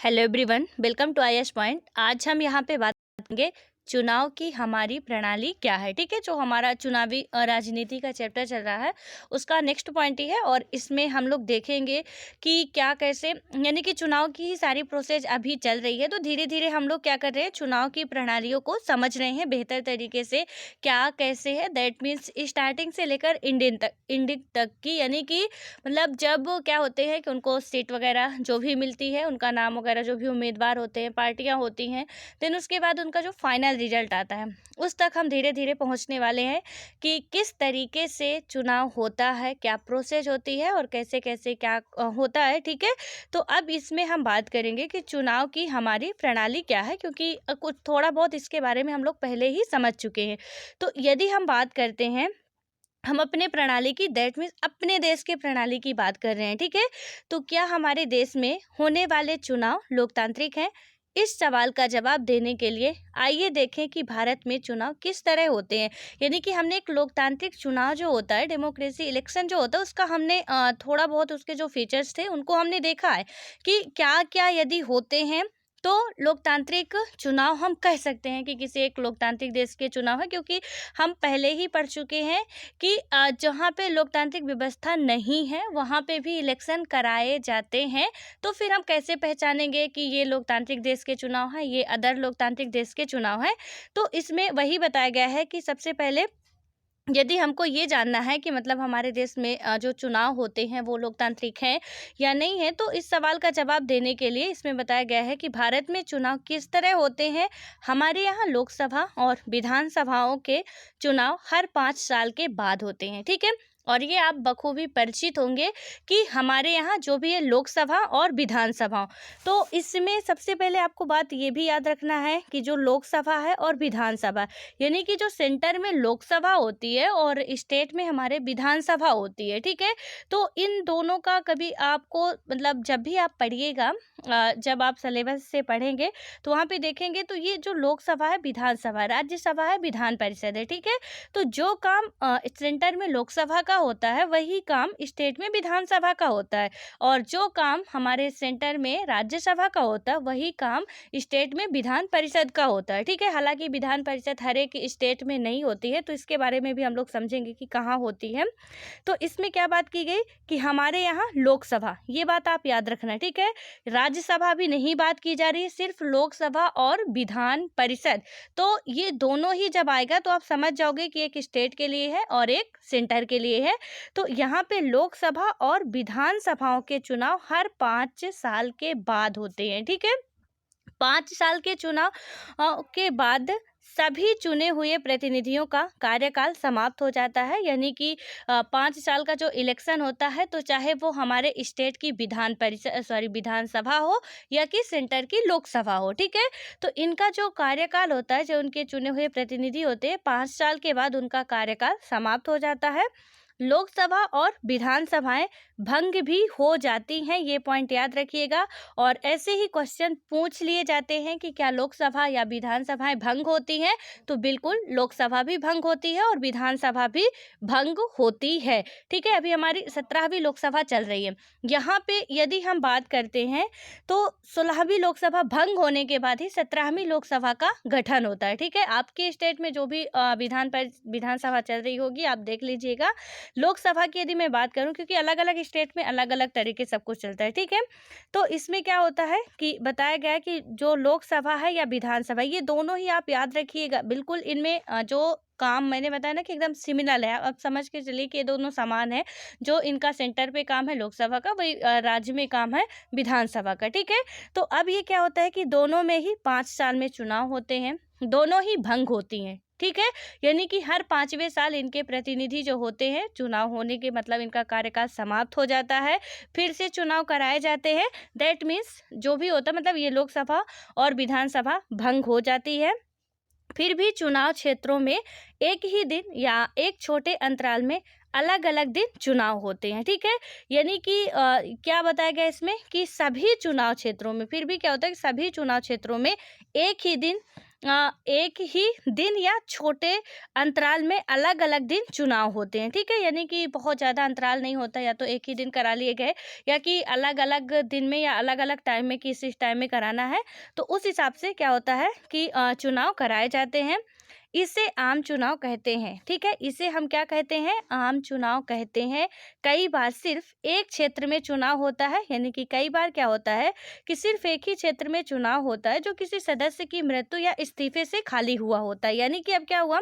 Hello everyone, welcome to IS point. आज हम यहाँ पे बात करेंगे चुनाव की हमारी प्रणाली क्या है। ठीक है, जो हमारा चुनावी राजनीति का चैप्टर चल रहा है उसका नेक्स्ट पॉइंट ही है और इसमें हम लोग देखेंगे कि क्या कैसे, यानी कि चुनाव की ही सारी प्रोसेस अभी चल रही है। तो धीरे धीरे हम लोग क्या कर रहे हैं, चुनाव की प्रणालियों को समझ रहे हैं बेहतर तरीके से, क्या कैसे है। दैट मीन्स स्टार्टिंग से लेकर इंडियन तक की, यानी कि मतलब जब क्या होते हैं कि उनको सीट वगैरह जो भी मिलती है, उनका नाम वगैरह जो भी उम्मीदवार होते हैं, पार्टियां होती हैं, देन उसके बाद उनका जो फाइनल रिजल्ट आता है उस तक हम धीरे धीरे पहुंचने वाले हैं कि किस तरीके से चुनाव होता है, क्या प्रोसेस होती है और कैसे कैसे क्या होता है। ठीक है, तो अब इसमें हम बात करेंगे कि चुनाव की हमारी प्रणाली क्या है, क्योंकि कुछ थोड़ा बहुत इसके बारे में हम लोग पहले ही समझ चुके हैं। तो यदि हम बात करते हैं हम अपने प्रणाली की, दैट मीन्स अपने देश के प्रणाली की बात कर रहे हैं। ठीक है, तो क्या हमारे देश में होने वाले चुनाव लोकतांत्रिक हैं? इस सवाल का जवाब देने के लिए आइए देखें कि भारत में चुनाव किस तरह होते हैं। यानी कि हमने एक लोकतांत्रिक चुनाव जो होता है, डेमोक्रेसी इलेक्शन जो होता है, उसका हमने थोड़ा बहुत उसके जो फीचर्स थे उनको हमने देखा है कि क्या क्या यदि होते हैं तो लोकतांत्रिक चुनाव हम कह सकते हैं कि किसी एक लोकतांत्रिक देश के चुनाव है। क्योंकि हम पहले ही पढ़ चुके हैं कि जहाँ पे लोकतांत्रिक व्यवस्था नहीं है वहाँ पे भी इलेक्शन कराए जाते हैं। तो फिर हम कैसे पहचानेंगे कि ये लोकतांत्रिक देश के चुनाव है, ये अदर लोकतांत्रिक देश के चुनाव है? तो इसमें वही बताया गया है कि सबसे पहले यदि हमको ये जानना है कि मतलब हमारे देश में जो चुनाव होते हैं वो लोकतांत्रिक हैं या नहीं है, तो इस सवाल का जवाब देने के लिए इसमें बताया गया है कि भारत में चुनाव किस तरह होते हैं। हमारे यहाँ लोकसभा और विधानसभाओं के चुनाव हर 5 साल के बाद होते हैं। ठीक है, और ये आप बखूबी परिचित होंगे कि हमारे यहाँ जो भी है लोकसभा और विधानसभा, तो इसमें सबसे पहले आपको बात ये भी याद रखना है कि जो लोकसभा है और विधानसभा, यानी कि जो सेंटर में लोकसभा होती है और स्टेट में हमारे विधानसभा होती है। ठीक है, तो इन दोनों का कभी आपको मतलब जब भी आप पढ़िएगा, जब आप सिलेबस से पढ़ेंगे तो वहाँ पे देखेंगे तो ये जो लोकसभा है, विधानसभा, राज्यसभा है, विधान परिषद है। ठीक है, तो जो काम सेंटर में लोकसभा का होता है वही काम स्टेट में विधानसभा का होता है, और जो काम हमारे सेंटर में राज्यसभा का होता है वही काम स्टेट में विधान परिषद का होता है। ठीक है, हालांकि विधान परिषद हर एक स्टेट में नहीं होती है, तो इसके बारे में भी हम लोग समझेंगे कि कहाँ होती है। तो इसमें क्या बात की गई कि हमारे यहाँ लोकसभा, ये बात आप याद रखना। ठीक है, राज्यसभा भी नहीं बात की जा रही है, सिर्फ लोकसभा और विधान परिषद। तो ये दोनों ही जब आएगा तो आप समझ जाओगे कि एक स्टेट के लिए है और एक सेंटर के लिए है। तो यहाँ पे लोकसभा और विधानसभाओं के चुनाव हर 5 साल के बाद होते हैं। ठीक है, 5 साल के चुनाव के बाद सभी चुने हुए प्रतिनिधियों का कार्यकाल समाप्त हो जाता है। यानी कि 5 साल का जो इलेक्शन होता है, तो चाहे वो हमारे स्टेट की विधान परिषद विधानसभा हो या कि सेंटर की लोकसभा हो। ठीक है, तो इनका जो कार्यकाल होता है, जो उनके चुने हुए प्रतिनिधि होते हैं, 5 साल के बाद उनका कार्यकाल समाप्त हो जाता है। लोकसभा और विधानसभाएं भंग भी हो जाती हैं, ये पॉइंट याद रखिएगा। और ऐसे ही क्वेश्चन पूछ लिए जाते हैं कि क्या लोकसभा या विधानसभाएं भंग होती हैं, तो बिल्कुल लोकसभा भी भंग होती है और विधानसभा भी भंग होती है। ठीक है, अभी हमारी 17वीं लोकसभा चल रही है। यहाँ पे यदि हम बात करते हैं तो 16वीं लोकसभा भंग होने के बाद ही 17वीं लोकसभा का गठन होता है। ठीक है, आपके स्टेट में जो भी विधानसभा चल रही होगी आप देख लीजिएगा। लोकसभा की यदि मैं बात करूं, क्योंकि अलग अलग स्टेट में अलग अलग तरीके सब कुछ चलता है। ठीक है, तो इसमें क्या होता है कि बताया गया है कि जो लोकसभा है या विधानसभा, ये दोनों ही आप याद रखिएगा। बिल्कुल इनमें जो काम मैंने बताया ना कि एकदम सिमिलर है, अब समझ के चलिए कि ये दोनों समान है। जो इनका सेंटर पे काम है लोकसभा का, वही राज्य में काम है विधानसभा का। ठीक है, तो अब ये क्या होता है कि दोनों में ही 5 साल में चुनाव होते हैं, दोनों ही भंग होती हैं। ठीक है, यानी कि हर 5वें साल इनके प्रतिनिधि जो होते हैं, चुनाव होने के मतलब इनका कार्यकाल समाप्त हो जाता है, फिर से चुनाव कराए जाते हैं। दैट मीन्स जो भी होता है, मतलब ये लोकसभा और विधानसभा भंग हो जाती है। फिर भी चुनाव क्षेत्रों में एक ही दिन या एक छोटे अंतराल में अलग अलग दिन चुनाव होते हैं। ठीक है, यानी कि क्या बताया गया इसमें कि सभी चुनाव क्षेत्रों में, फिर भी क्या होता है कि सभी चुनाव क्षेत्रों में एक ही दिन एक ही दिन या छोटे अंतराल में अलग अलग दिन चुनाव होते हैं, ठीक है। यानी कि बहुत ज़्यादा अंतराल नहीं होता, या तो एक ही दिन करा लिए गए या कि अलग अलग दिन में या अलग अलग टाइम में, किस टाइम में कराना है, तो उस हिसाब से क्या होता है कि चुनाव कराए जाते हैं। इसे आम चुनाव कहते हैं, ठीक है। इसे हम क्या कहते हैं, आम चुनाव कहते हैं। कई बार सिर्फ एक क्षेत्र में चुनाव होता है, यानी कि कई बार क्या होता है कि सिर्फ एक ही क्षेत्र में चुनाव होता है जो किसी सदस्य की मृत्यु या इस्तीफे से खाली हुआ होता है। यानी कि अब क्या हुआ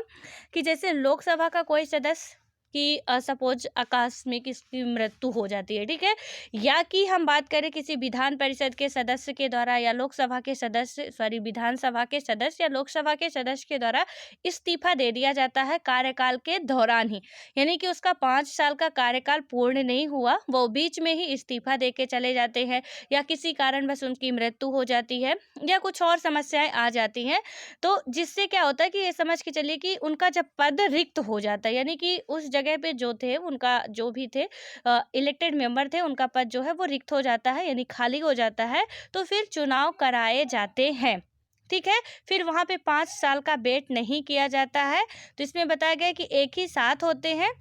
कि जैसे लोकसभा का कोई सदस्य कि सपोज आकस्मिक इसकी मृत्यु हो जाती है, ठीक है, या कि हम बात करें किसी विधान परिषद के सदस्य के द्वारा या लोकसभा के सदस्य विधानसभा के सदस्य या लोकसभा के सदस्य के द्वारा इस्तीफा दे दिया जाता है कार्यकाल के दौरान ही, यानी कि उसका 5 साल का कार्यकाल पूर्ण नहीं हुआ, वो बीच में ही इस्तीफा दे के चले जाते हैं, या किसी कारणवश उनकी मृत्यु हो जाती है या कुछ और समस्याएं आ जाती हैं, तो जिससे क्या होता है कि ये समझ के चलिए कि उनका जब पद रिक्त हो जाता है, यानी कि उस जगह पे जो थे, उनका जो भी थे इलेक्टेड मेंबर थे, उनका पद जो है वो रिक्त हो जाता है, यानी खाली हो जाता है, तो फिर चुनाव कराए जाते हैं, ठीक है। फिर वहाँ पे 5 साल का वेट नहीं किया जाता है। तो इसमें बताया गया कि एक ही साथ होते हैं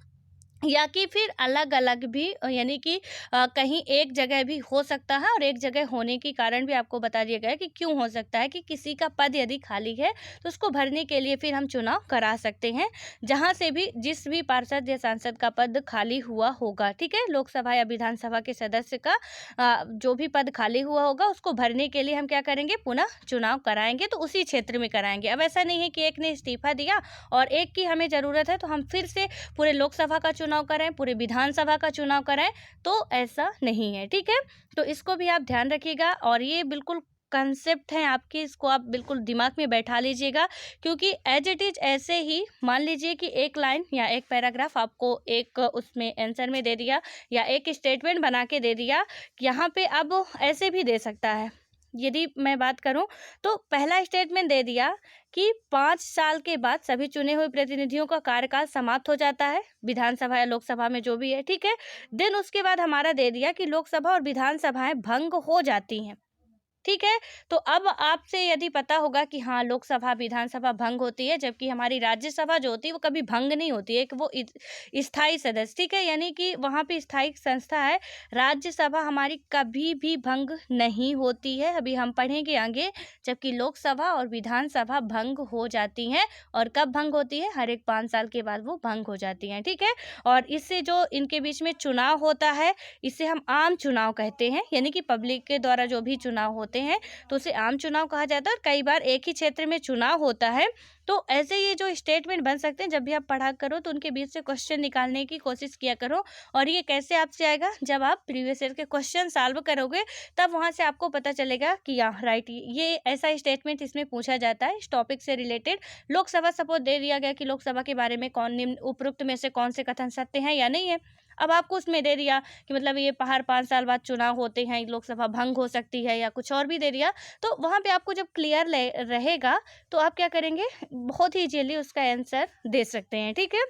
या कि फिर अलग अलग भी, यानी कि कहीं एक जगह भी हो सकता है, और एक जगह होने के कारण भी आपको बता दिया गया है कि क्यों हो सकता है कि किसी का पद यदि खाली है तो उसको भरने के लिए फिर हम चुनाव करा सकते हैं, जहां से भी जिस भी पार्षद या सांसद का पद खाली हुआ होगा, ठीक है। लोकसभा या विधानसभा के सदस्य का जो भी पद खाली हुआ होगा उसको भरने के लिए हम क्या करेंगे, पुनः चुनाव कराएंगे, तो उसी क्षेत्र में कराएंगे। अब ऐसा नहीं है कि एक ने इस्तीफा दिया और एक की हमें ज़रूरत है तो हम फिर से पूरे लोकसभा का चुनाव कराएं, पूरे विधानसभा का चुनाव कराएं, तो ऐसा नहीं है, ठीक है। तो इसको भी आप ध्यान रखिएगा, और ये बिल्कुल कंसेप्ट है आपके, इसको आप बिल्कुल दिमाग में बैठा लीजिएगा, क्योंकि एज इट इज ऐसे ही मान लीजिए कि एक लाइन या एक पैराग्राफ आपको एक उसमें आंसर में दे दिया या एक स्टेटमेंट बना के दे दिया, यहाँ पे अब ऐसे भी दे सकता है। यदि मैं बात करूं तो पहला स्टेटमेंट दे दिया कि 5 साल के बाद सभी चुने हुए प्रतिनिधियों का कार्यकाल समाप्त हो जाता है, विधानसभा या लोकसभा में जो भी है, ठीक है। देन उसके बाद हमारा दे दिया कि लोकसभा और विधानसभाएं भंग हो जाती हैं, ठीक है। तो अब आपसे यदि पता होगा कि हाँ लोकसभा विधानसभा भंग होती है, जबकि हमारी राज्यसभा जो होती है वो कभी भंग नहीं होती है, वो स्थायी सदस्य, ठीक है, यानी कि वहाँ पे स्थायी संस्था है। राज्यसभा हमारी कभी भी भंग नहीं होती है, अभी हम पढ़ेंगे आगे, जबकि लोकसभा और विधानसभा भंग हो जाती हैं। और कब भंग होती है, हर एक 5 साल के बाद वो भंग हो जाती हैं, ठीक है। और इससे जो इनके बीच में चुनाव होता है इसे हम आम चुनाव कहते हैं, यानी कि पब्लिक के द्वारा जो भी चुनाव होते हैं तो उसे आम चुनाव कहा जाता है। और कई बार एक ही क्षेत्र में चुनाव होता है, तो ऐसे ये जो स्टेटमेंट बन सकते हैं, जब भी आप पढ़ा करो तो उनके बीच से क्वेश्चन निकालने की कोशिश किया करो। और ये कैसे आपसे आएगा, जब आप प्रीवियस ईयर के क्वेश्चन सॉल्व करोगे तब वहां से आपको पता चलेगा कि या राइट ये ऐसा स्टेटमेंट इसमें पूछा जाता है इस टॉपिक से रिलेटेड। लोकसभा सपोज दे दिया गया कि लोकसभा के बारे में कौन निम्न उपरोक्त में से कौन से कथन सत्य हैं या नहीं है। अब आपको उसमें दे दिया कि मतलब ये हर 5 साल बाद चुनाव होते हैं, लोकसभा भंग हो सकती है, या कुछ और भी दे दिया, तो वहाँ पे आपको जब क्लियर रहेगा तो आप क्या करेंगे, बहुत ही इजीली उसका आंसर दे सकते हैं, ठीक है।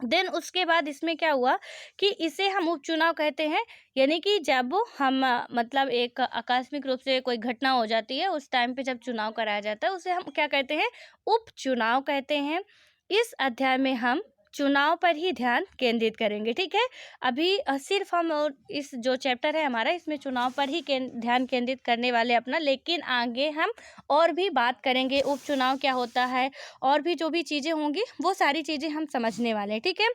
देन उसके बाद इसमें क्या हुआ कि इसे हम उपचुनाव कहते हैं, यानी कि जब हम मतलब एक आकस्मिक रूप से कोई घटना हो जाती है उस टाइम पे जब चुनाव कराया जाता है उसे हम क्या कहते हैं, उपचुनाव कहते हैं। इस अध्याय में हम चुनाव पर ही ध्यान केंद्रित करेंगे, ठीक है। अभी सिर्फ हम और इस जो चैप्टर है हमारा इसमें चुनाव पर ही ध्यान केंद्रित करने वाले अपना, लेकिन आगे हम और भी बात करेंगे उपचुनाव क्या होता है, और भी जो भी चीज़ें होंगी वो सारी चीज़ें हम समझने वाले हैं, ठीक है।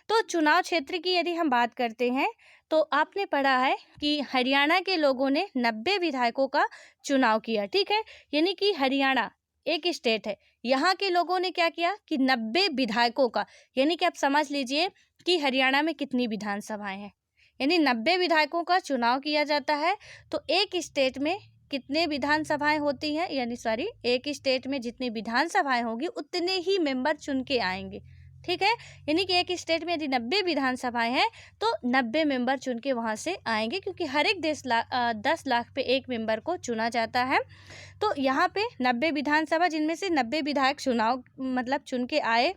तो चुनाव क्षेत्र की यदि हम बात करते हैं तो आपने पढ़ा है कि हरियाणा के लोगों ने 90 विधायकों का चुनाव किया, ठीक है। यानी कि हरियाणा एक स्टेट है, यहाँ के लोगों ने क्या किया कि 90 विधायकों का, यानी कि आप समझ लीजिए कि हरियाणा में कितनी विधानसभाएं हैं, यानी 90 विधायकों का चुनाव किया जाता है। तो एक स्टेट में कितने विधानसभाएं होती हैं, यानी सॉरी एक स्टेट में जितनी विधानसभाएं होगी उतने ही मेंबर चुन के आएंगे, ठीक है। यानी कि एक स्टेट में यदि 90 विधानसभाएं हैं तो 90 मेंबर चुन के वहाँ से आएंगे, क्योंकि हर एक 10 लाख पे एक मेंबर को चुना जाता है। तो यहाँ पे 90 विधानसभा जिनमें से 90 विधायक चुनाव मतलब चुन के आए।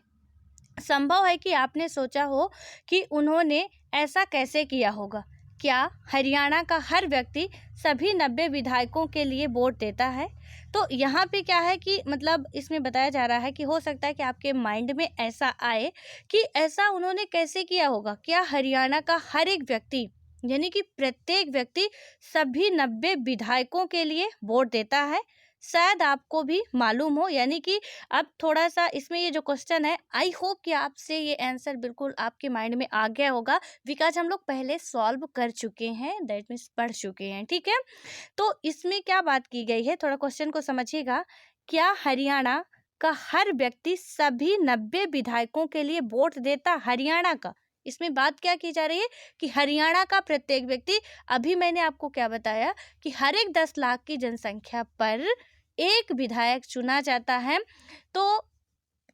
संभव है कि आपने सोचा हो कि उन्होंने ऐसा कैसे किया होगा, क्या हरियाणा का हर व्यक्ति सभी 90 विधायकों के लिए वोट देता है? तो यहाँ पे क्या है कि मतलब इसमें बताया जा रहा है कि हो सकता है कि आपके माइंड में ऐसा आए कि ऐसा उन्होंने कैसे किया होगा। क्या हरियाणा का हर एक व्यक्ति यानी कि प्रत्येक व्यक्ति सभी 90 विधायकों के लिए वोट देता है? शायद आपको भी मालूम हो, यानी कि अब थोड़ा सा इसमें ये जो क्वेश्चन है, आई होप कि आपसे ये आंसर बिल्कुल आपके माइंड में आ गया होगा, बिकॉज हम लोग पहले सॉल्व कर चुके हैं, दैट मीन्स पढ़ चुके हैं। ठीक है, तो इसमें क्या बात की गई है, थोड़ा क्वेश्चन को समझिएगा। क्या हरियाणा का हर व्यक्ति सभी 90 विधायकों के लिए वोट देता? हरियाणा का, इसमें बात क्या की जा रही है कि हरियाणा का प्रत्येक व्यक्ति। अभी मैंने आपको क्या बताया कि हर एक 10 लाख की जनसंख्या पर एक विधायक चुना जाता है। तो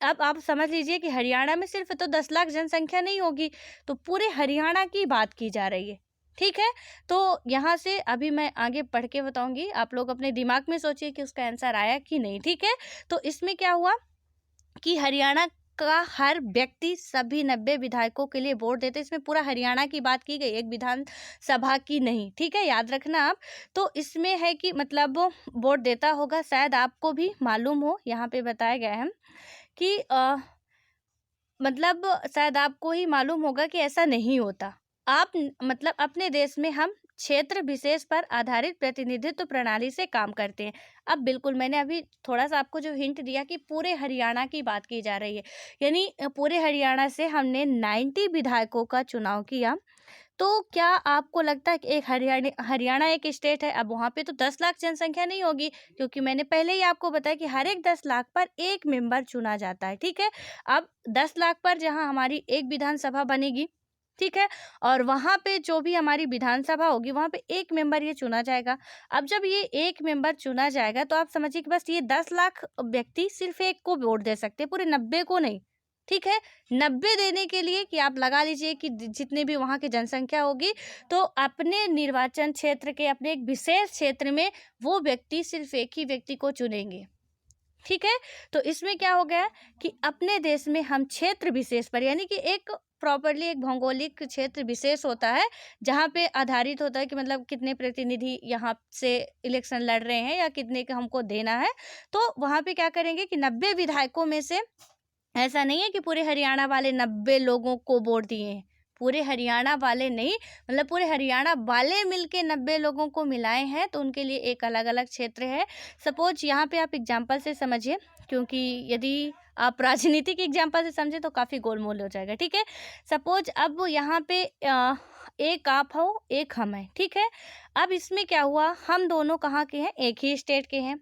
अब आप समझ लीजिए कि हरियाणा में सिर्फ तो 10 लाख जनसंख्या नहीं होगी, तो पूरे हरियाणा की बात की जा रही है। ठीक है, तो यहाँ से अभी मैं आगे पढ़ के बताऊंगी, आप लोग अपने दिमाग में सोचिए कि उसका आंसर आया कि नहीं। ठीक है, तो इसमें क्या हुआ कि हरियाणा का हर व्यक्ति सभी 90 विधायकों के लिए वोट देते, इसमें पूरा हरियाणा की बात की गई, एक विधानसभा की नहीं। ठीक है, याद रखना आप। तो इसमें है कि मतलब वो वोट देता होगा, शायद आपको भी मालूम हो, यहाँ पे बताया गया है कि मतलब शायद आपको ही मालूम होगा कि ऐसा नहीं होता। आप मतलब अपने देश में हम क्षेत्र विशेष पर आधारित प्रतिनिधित्व प्रणाली से काम करते हैं। अब बिल्कुल मैंने अभी थोड़ा सा आपको जो हिंट दिया कि पूरे हरियाणा की बात की जा रही है, यानी पूरे हरियाणा से हमने 90 विधायकों का चुनाव किया। तो क्या आपको लगता है कि एक हरियाणा एक स्टेट है, अब वहाँ पे तो 10 लाख जनसंख्या नहीं होगी, क्योंकि मैंने पहले ही आपको बताया कि हर एक 10 लाख पर एक मेंबर चुना जाता है। ठीक है, अब 10 लाख पर जहाँ हमारी एक विधानसभा बनेगी, ठीक है, और वहाँ पे जो भी हमारी विधानसभा होगी वहाँ पे एक मेंबर ये चुना जाएगा। अब जब ये एक मेंबर चुना जाएगा तो आप समझिए कि बस ये 10 लाख व्यक्ति सिर्फ एक को वोट दे सकते हैं, पूरे 90 को नहीं। ठीक है, 90 देने के लिए कि आप लगा लीजिए कि जितने भी वहाँ की जनसंख्या होगी, तो अपने निर्वाचन क्षेत्र के अपने एक विशेष क्षेत्र में वो व्यक्ति सिर्फ एक ही व्यक्ति को चुनेंगे। ठीक है, तो इसमें क्या हो गया कि अपने देश में हम क्षेत्र विशेष पर, यानी कि एक प्रॉपरली एक भौगोलिक क्षेत्र विशेष होता है जहाँ पे आधारित होता है कि मतलब कितने प्रतिनिधि यहाँ से इलेक्शन लड़ रहे हैं या कितने का हमको देना है। तो वहाँ पे क्या करेंगे कि 90 विधायकों में से ऐसा नहीं है कि पूरे हरियाणा वाले 90 लोगों को वोट दिए हैं, पूरे हरियाणा वाले नहीं, मतलब पूरे हरियाणा वाले मिलके 90 लोगों को मिलाए हैं, तो उनके लिए एक अलग अलग क्षेत्र है। सपोज यहाँ पे आप एग्जाम्पल से समझिए, क्योंकि यदि आप राजनीतिक एग्जाम्पल से समझे तो काफ़ी गोलमोल हो जाएगा। ठीक है, सपोज अब यहाँ पे एक आप हो एक हम हैं। ठीक है, अब इसमें क्या हुआ, हम दोनों कहाँ के हैं, एक ही स्टेट के हैं,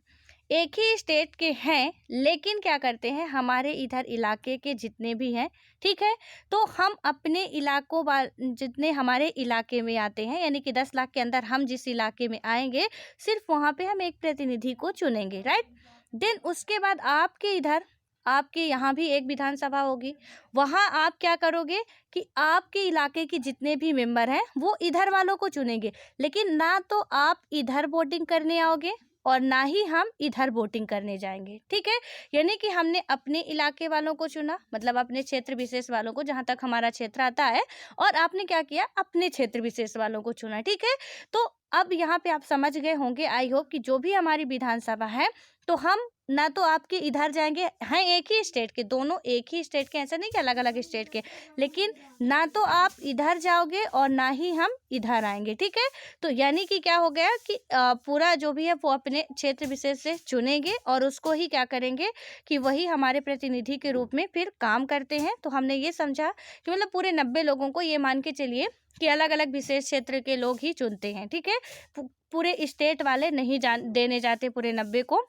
एक ही स्टेट के हैं, लेकिन क्या करते हैं, हमारे इधर इलाके के जितने भी हैं, ठीक है, तो हम अपने इलाकों जितने हमारे इलाके में आते हैं, यानी कि 10 लाख के अंदर हम जिस इलाके में आएंगे, सिर्फ वहाँ पे हम एक प्रतिनिधि को चुनेंगे, राइट। देन उसके बाद आपके इधर, आपके यहाँ भी एक विधानसभा होगी, वहाँ आप क्या करोगे कि आपके इलाके के जितने भी मेंबर हैं वो इधर वालों को चुनेंगे, लेकिन ना तो आप इधर वोटिंग करने आओगे और ना ही हम इधर वोटिंग करने जाएंगे। ठीक है, यानी कि हमने अपने इलाके वालों को चुना, मतलब अपने क्षेत्र विशेष वालों को, जहाँ तक हमारा क्षेत्र आता है, और आपने क्या किया, अपने क्षेत्र विशेष वालों को चुना। ठीक है, तो अब यहाँ पे आप समझ गए होंगे, आई होप, कि जो भी हमारी विधानसभा है, तो हम ना तो आपके इधर जाएंगे, हैं एक ही स्टेट के, दोनों एक ही स्टेट के, ऐसा नहीं कि अलग अलग स्टेट के, लेकिन ना तो आप इधर जाओगे और ना ही हम इधर आएंगे। ठीक है, तो यानी कि क्या हो गया कि पूरा जो भी है वो अपने क्षेत्र विशेष से चुनेंगे और उसको ही क्या करेंगे कि वही हमारे प्रतिनिधि के रूप में फिर काम करते हैं। तो हमने ये समझा कि मतलब पूरे 90 लोगों को, ये मान के चलिए कि अलग अलग विशेष क्षेत्र के लोग ही चुनते हैं। ठीक है, पूरे स्टेट वाले नहीं देने जाते पूरे 90 को।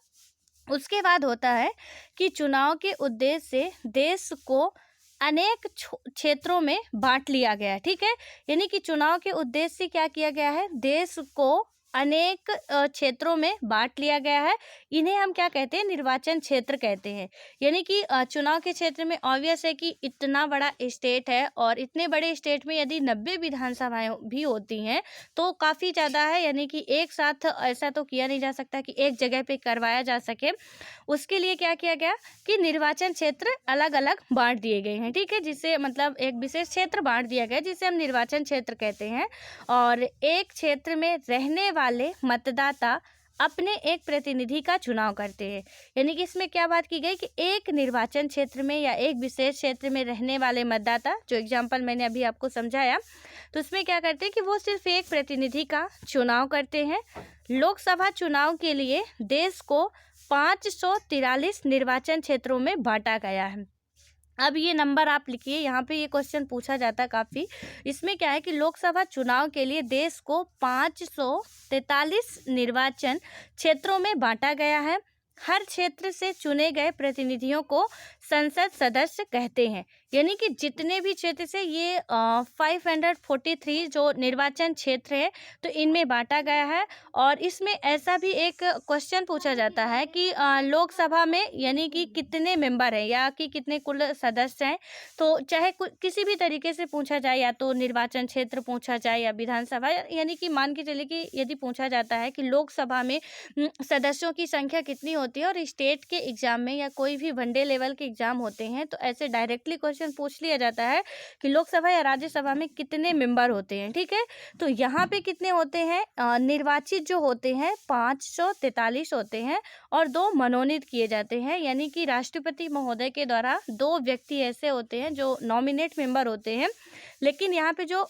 उसके बाद होता है कि चुनाव के उद्देश्य से देश को अनेक क्षेत्रों में बांट लिया गया है। ठीक है, यानी कि चुनाव के उद्देश्य से क्या किया गया है, देश को अनेक क्षेत्रों में बांट लिया गया है। इन्हें हम क्या कहते हैं, निर्वाचन क्षेत्र कहते हैं। यानी कि चुनाव के क्षेत्र में ऑब्वियस है कि इतना बड़ा स्टेट है और इतने बड़े स्टेट में यदि 90 विधानसभाएं भी होती हैं तो काफ़ी ज़्यादा है। यानी कि एक साथ ऐसा तो किया नहीं जा सकता कि एक जगह पे करवाया जा सके। उसके लिए क्या किया गया कि निर्वाचन क्षेत्र अलग अलग बांट दिए गए हैं, ठीक है, जिससे मतलब एक विशेष क्षेत्र बांट दिया गया जिसे हम निर्वाचन क्षेत्र कहते हैं। और एक क्षेत्र में रहने वाले मतदाता अपने एक प्रतिनिधि का चुनाव करते हैं। यानी कि इसमें क्या बात की गई कि एक निर्वाचन क्षेत्र में या एक विशेष क्षेत्र में रहने वाले मतदाता, जो एग्जाम्पल मैंने अभी आपको समझाया, तो उसमें क्या करते हैं कि वो सिर्फ एक प्रतिनिधि का चुनाव करते हैं। लोकसभा चुनाव के लिए देश को 543 निर्वाचन क्षेत्रों में बांटा गया है। अब ये नंबर आप लिखिए, यहाँ पे ये क्वेश्चन पूछा जाता है काफ़ी। इसमें क्या है कि लोकसभा चुनाव के लिए देश को 543 निर्वाचन क्षेत्रों में बांटा गया है। हर क्षेत्र से चुने गए प्रतिनिधियों को संसद सदस्य कहते हैं। यानी कि जितने भी क्षेत्र से ये 543 जो निर्वाचन क्षेत्र है तो इनमें बांटा गया है। और इसमें ऐसा भी एक क्वेश्चन पूछा जाता है कि लोकसभा में यानी कि कितने मेंबर हैं या कि कितने कुल सदस्य हैं। तो चाहे किसी भी तरीके से पूछा जाए, या तो निर्वाचन क्षेत्र पूछा जाए या विधानसभा, यानी कि मान के चलिए कि यदि पूछा जाता है कि लोकसभा में सदस्यों की संख्या कितनी होती है, और स्टेट के एग्जाम में या कोई भी वनडे लेवल के एग्जाम होते हैं तो ऐसे डायरेक्टली क्वेश्चन पूछ लिया जाता है कि लोकसभा या राज्यसभा में कितने मेंबर होते हैं, ठीक है। तो यहाँ पे कितने होते हैं, निर्वाचित जो होते हैं 543 होते हैं और 2 मनोनीत किए जाते हैं। यानी कि राष्ट्रपति महोदय के द्वारा 2 व्यक्ति ऐसे होते हैं जो नॉमिनेट मेंबर होते हैं। लेकिन यहाँ पे जो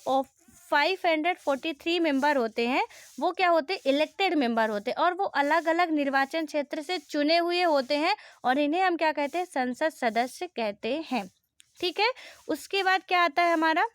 543 मेंबर होते हैं वो क्या होते हैं, इलेक्टेड मेंबर होते हैं, और वो अलग अलग निर्वाचन क्षेत्र से चुने हुए होते हैं और इन्हें हम क्या कहते हैं, संसद सदस्य कहते हैं, ठीक है। उसके बाद क्या आता है हमारा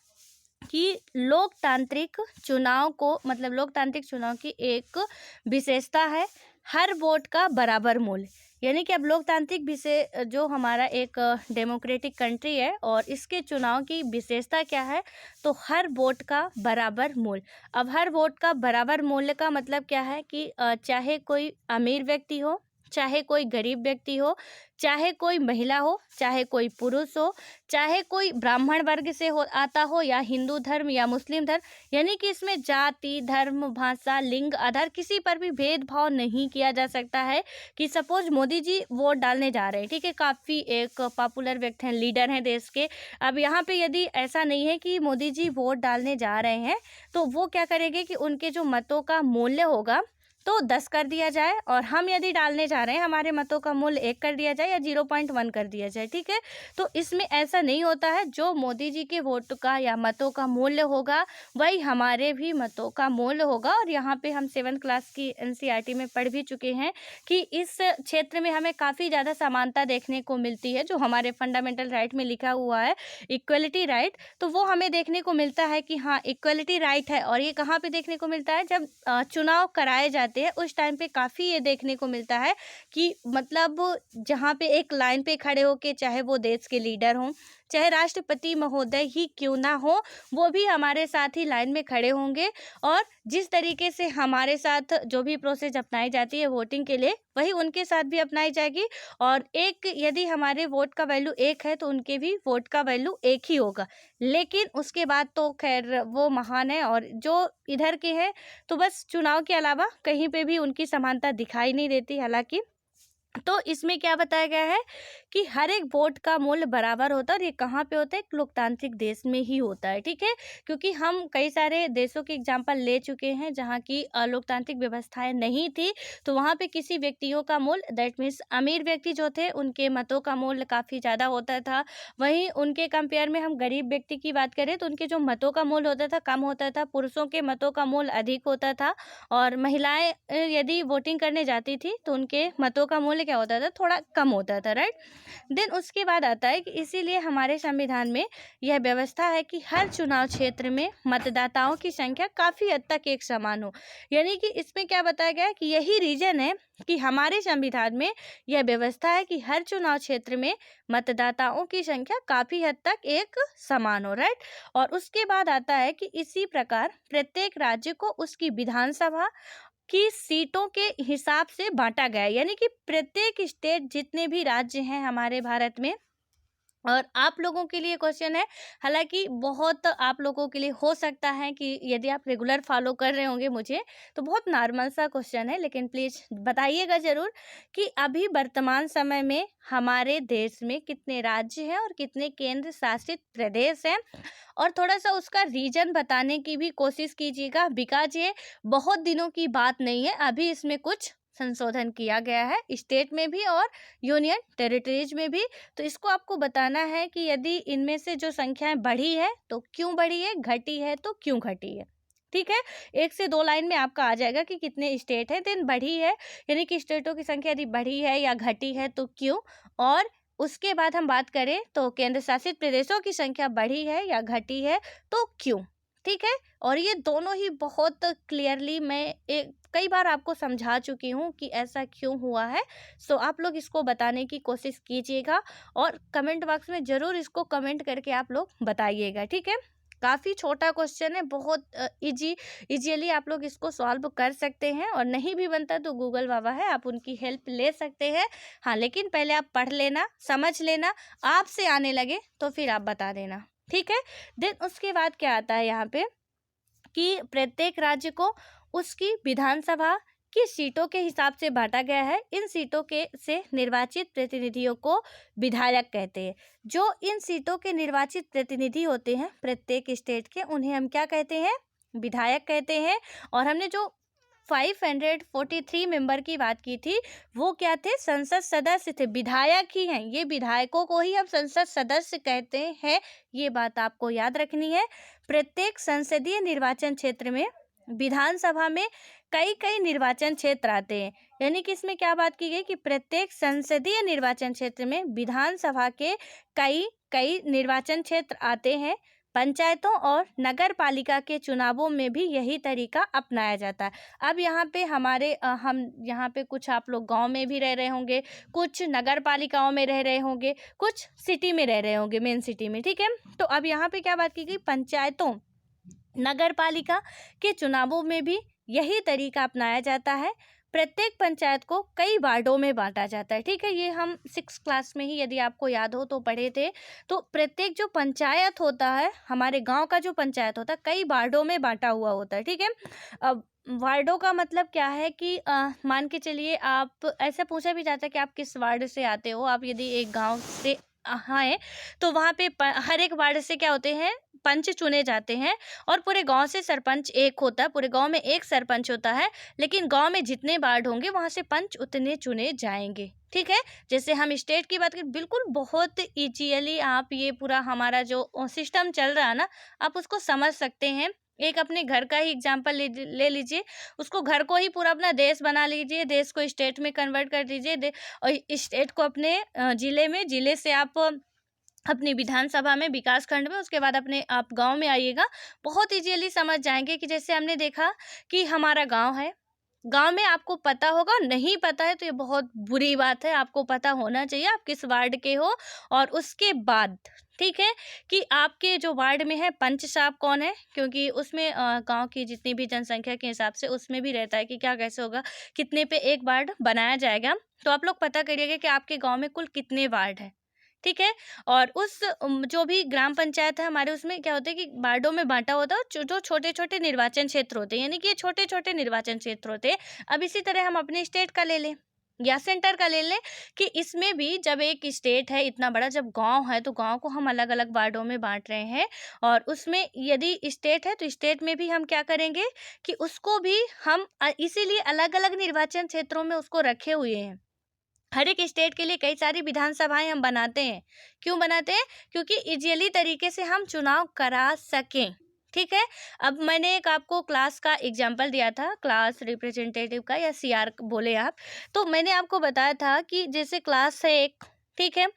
कि लोकतांत्रिक चुनाव को, मतलब लोकतांत्रिक चुनाव की एक विशेषता है हर वोट का बराबर मूल्य। यानी कि अब लोकतांत्रिक विषय जो हमारा एक डेमोक्रेटिक कंट्री है और इसके चुनाव की विशेषता क्या है, तो हर वोट का बराबर मूल्य। अब हर वोट का बराबर मूल्य का मतलब क्या है कि चाहे कोई अमीर व्यक्ति हो, चाहे कोई गरीब व्यक्ति हो, चाहे कोई महिला हो, चाहे कोई पुरुष हो, चाहे कोई ब्राह्मण वर्ग से हो आता हो या हिंदू धर्म या मुस्लिम धर्म, यानी कि इसमें जाति, धर्म, भाषा, लिंग, आधार किसी पर भी भेदभाव नहीं किया जा सकता है। कि सपोज मोदी जी वोट डालने जा रहे हैं, ठीक है, काफ़ी एक पॉपुलर व्यक्ति हैं, लीडर हैं देश के। अब यहाँ पे यदि ऐसा नहीं है कि मोदी जी वोट डालने जा रहे हैं तो वो क्या करेंगे कि उनके जो मतों का मूल्य होगा तो 10 कर दिया जाए, और हम यदि डालने जा रहे हैं हमारे मतों का मूल्य 1 कर दिया जाए या 0.1 कर दिया जाए, ठीक है। तो इसमें ऐसा नहीं होता है, जो मोदी जी के वोट का या मतों का मूल्य होगा वही हमारे भी मतों का मूल्य होगा। और यहाँ पे हम 7th क्लास की NCERT में पढ़ भी चुके हैं कि इस क्षेत्र में हमें काफ़ी ज़्यादा समानता देखने को मिलती है, जो हमारे फंडामेंटल राइट में लिखा हुआ है इक्वलिटी राइट, तो वो हमें देखने को मिलता है कि हाँ इक्वलिटी राइट है। और ये कहाँ पे देखने को मिलता है, जब चुनाव कराए जाते हैं उस टाइम पे काफ़ी ये देखने को मिलता है कि मतलब जहाँ पे एक लाइन पे खड़े होके, चाहे वो देश के लीडर हों, चाहे राष्ट्रपति महोदय ही क्यों ना हो, वो भी हमारे साथ ही लाइन में खड़े होंगे। और जिस तरीके से हमारे साथ जो भी प्रोसेस अपनाई जाती है वोटिंग के लिए, वही उनके साथ भी अपनाई जाएगी। और एक यदि हमारे वोट का वैल्यू 1 है तो उनके भी वोट का वैल्यू 1 ही होगा। लेकिन उसके बाद तो खैर वो महान है, और जो इधर के हैं तो बस चुनाव के अलावा कहीं पे भी उनकी समानता दिखाई नहीं देती। हालांकि तो इसमें क्या बताया गया है कि हर एक वोट का मूल्य बराबर होता है, और ये कहाँ पे होता है, एक लोकतांत्रिक देश में ही होता है, ठीक है। क्योंकि हम कई सारे देशों के एग्जाम्पल ले चुके हैं जहाँ की लोकतांत्रिक व्यवस्थाएं नहीं थी, तो वहाँ पे किसी व्यक्तियों का मूल्य, दैट मीन्स अमीर व्यक्ति जो थे उनके मतों का मूल्य काफ़ी ज़्यादा होता था। वहीं उनके कंपेयर में हम गरीब व्यक्ति की बात करें तो उनके जो मतों का मूल्य होता था कम होता था, पुरुषों के मतों का मूल्य अधिक होता था, और महिलाएं यदि वोटिंग करने जाती थी तो उनके मतों का मूल्य क्या होता था, थोड़ा कम होता था, राइट। देन उसके बाद आता है कि इसीलिए हमारे संविधान में यह व्यवस्था है कि हर चुनाव क्षेत्र में मतदाताओं की संख्या काफ़ी हद तक एक समान हो। यानी कि इसमें क्या बताया गया है कि यही रीजन है कि हमारे संविधान में यह व्यवस्था है कि हर चुनाव क्षेत्र में मतदाताओं की संख्या काफी हद तक एक समान हो, राइट। और उसके बाद आता है कि इसी प्रकार प्रत्येक राज्य को उसकी विधानसभा की सीटों के हिसाब से बांटा गया है, यानी कि प्रत्येक स्टेट, जितने भी राज्य हैं हमारे भारत में। और आप लोगों के लिए क्वेश्चन है, हालांकि बहुत आप लोगों के लिए हो सकता है कि यदि आप रेगुलर फॉलो कर रहे होंगे मुझे, तो बहुत नॉर्मल सा क्वेश्चन है, लेकिन प्लीज बताइएगा जरूर कि अभी वर्तमान समय में हमारे देश में कितने राज्य हैं और कितने केंद्र शासित प्रदेश हैं, और थोड़ा सा उसका रीजन बताने की भी कोशिश कीजिएगा, बिकॉज ये बहुत दिनों की बात नहीं है, अभी इसमें कुछ संशोधन किया गया है स्टेट में भी और यूनियन टेरिटरीज में भी। तो इसको आपको बताना है कि यदि इनमें से जो संख्याएं बढ़ी है तो क्यों बढ़ी है, घटी है तो क्यों घटी है। ठीक है, 1 से 2 लाइन में आपका आ जाएगा कि कितने स्टेट हैं, देन बढ़ी है यानी कि स्टेटों की संख्या यदि बढ़ी है या घटी है तो क्यों, और उसके बाद हम बात करें तो केंद्र शासित प्रदेशों की संख्या बढ़ी है या घटी है तो क्यों। ठीक है, और ये दोनों ही बहुत क्लियरली मैं कई बार आपको समझा चुकी हूँ कि ऐसा क्यों हुआ है। सो आप लोग इसको बताने की कोशिश कीजिएगा और कमेंट बॉक्स में ज़रूर इसको कमेंट करके आप लोग बताइएगा। ठीक है, काफ़ी छोटा क्वेश्चन है, बहुत इजीली आप लोग इसको सॉल्व कर सकते हैं, और नहीं भी बनता तो गूगल बाबा है, आप उनकी हेल्प ले सकते हैं। हाँ, लेकिन पहले आप पढ़ लेना, समझ लेना, आपसे आने लगे तो फिर आप बता देना। ठीक है, देन उसके बाद क्या आता है यहाँ पे कि प्रत्येक राज्य को उसकी विधानसभा की सीटों के हिसाब से बांटा गया है। इन सीटों के से निर्वाचित प्रतिनिधियों को विधायक कहते हैं। जो इन सीटों के निर्वाचित प्रतिनिधि होते हैं प्रत्येक स्टेट के, उन्हें हम क्या कहते हैं, विधायक कहते हैं। और हमने जो 543 मेंबर की बात की थी, वो क्या थे, संसद सदस्य थे, विधायक ही हैं, ये विधायकों को ही हम संसद सदस्य कहते हैं, ये बात आपको याद रखनी है। प्रत्येक संसदीय निर्वाचन क्षेत्र में विधानसभा में कई कई निर्वाचन क्षेत्र आते हैं, यानी कि इसमें क्या बात की गई कि प्रत्येक संसदीय निर्वाचन क्षेत्र में विधानसभा के कई कई निर्वाचन क्षेत्र आते हैं। पंचायतों और नगर पालिका के चुनावों में भी यही तरीका अपनाया जाता है। अब यहाँ पे हम यहाँ पे कुछ आप लोग गांव में भी रह रहे होंगे, कुछ नगर पालिकाओं में रह रहे होंगे, कुछ सिटी में रह रहे होंगे, मेन सिटी में। ठीक है, तो अब यहाँ पे क्या बात की गई, पंचायतों नगर पालिका के चुनावों में भी यही तरीका अपनाया जाता है। प्रत्येक पंचायत को कई वार्डों में बांटा जाता है। ठीक है, ये हम 6 क्लास में ही यदि आपको याद हो तो पढ़े थे। तो प्रत्येक जो पंचायत होता है, हमारे गांव का जो पंचायत होता है, कई वार्डों में बांटा हुआ होता है। ठीक है, अब वार्डों का मतलब क्या है कि मान के चलिए, आप ऐसा पूछा भी जाता है कि आप किस वार्ड से आते हो। आप यदि एक गाँव से हैं तो वहाँ पे हर एक वार्ड से क्या होते हैं, पंच चुने जाते हैं, और पूरे गांव से सरपंच एक होता है, पूरे गांव में एक सरपंच होता है, लेकिन गांव में जितने वार्ड होंगे वहां से पंच उतने चुने जाएंगे। ठीक है, जैसे हम स्टेट की बात करें, बिल्कुल बहुत इजीली आप ये पूरा हमारा जो सिस्टम चल रहा है ना, आप उसको समझ सकते हैं। एक अपने घर का ही एग्जाम्पल ले लीजिए, उसको घर को ही पूरा अपना देश बना लीजिए, देश को स्टेट में कन्वर्ट कर दीजिए, और स्टेट को अपने जिले में, जिले से आप अपनी विधानसभा में, विकास खंड में, उसके बाद अपने आप गांव में आइएगा, बहुत इजीली समझ जाएंगे। कि जैसे हमने देखा कि हमारा गांव है, गांव में आपको पता होगा, नहीं पता है तो ये बहुत बुरी बात है, आपको पता होना चाहिए आप किस वार्ड के हो। और उसके बाद ठीक है कि आपके जो वार्ड में है पंच साहब कौन है, क्योंकि उसमें गांव की जितनी भी जनसंख्या के हिसाब से उसमें भी रहता है कि क्या कैसे होगा, कितने पे एक वार्ड बनाया जाएगा। तो आप लोग पता करिएगा कि आपके गाँव में कुल कितने वार्ड है। ठीक है, और उस जो भी ग्राम पंचायत है हमारे, उसमें क्या होता है कि वार्डों में बांटा होता है, जो छोटे छोटे निर्वाचन क्षेत्र होते हैं, यानी कि ये छोटे छोटे निर्वाचन क्षेत्र होते हैं। अब इसी तरह हम अपने स्टेट का ले लें या सेंटर का ले लें, कि इसमें भी जब एक स्टेट है इतना बड़ा, जब गांव है तो गांव को हम अलग अलग वार्डों में बांट रहे हैं, और उसमें यदि स्टेट है तो स्टेट में भी हम क्या करेंगे कि उसको भी हम इसीलिए अलग अलग निर्वाचन क्षेत्रों में उसको रखे हुए हैं। हर एक स्टेट के लिए कई सारी विधानसभाएं हम बनाते हैं। क्यों बनाते हैं, क्योंकि इजीली तरीके से हम चुनाव करा सकें। ठीक है, अब मैंने एक आपको क्लास का एग्जाम्पल दिया था, क्लास रिप्रेजेंटेटिव का या सीआर बोले आप, तो मैंने आपको बताया था कि जैसे क्लास है एक, ठीक है,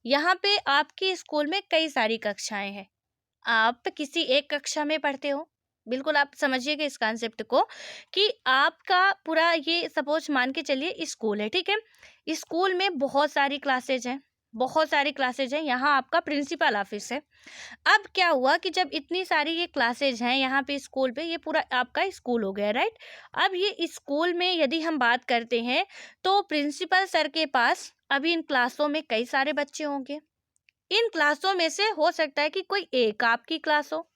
यहाँ पे आपके स्कूल में कई सारी कक्षाएं हैं, आप किसी एक कक्षा में पढ़ते हो, बिल्कुल आप समझिएगा इस कॉन्सेप्ट को कि आपका पूरा ये सपोज मान के चलिए स्कूल है, ठीक है। स्कूल में बहुत सारी क्लासेज हैं, बहुत सारी क्लासेज हैं, यहाँ आपका प्रिंसिपल ऑफिस है। अब क्या हुआ कि जब इतनी सारी ये क्लासेज हैं यहाँ पे स्कूल पे, ये पूरा आपका स्कूल हो गया, राइट। अब ये स्कूल में यदि हम बात करते हैं तो प्रिंसिपल सर के पास अभी इन क्लासों में कई सारे बच्चे होंगे। इन क्लासों में से हो सकता है कि कोई एक आपकी क्लास हो,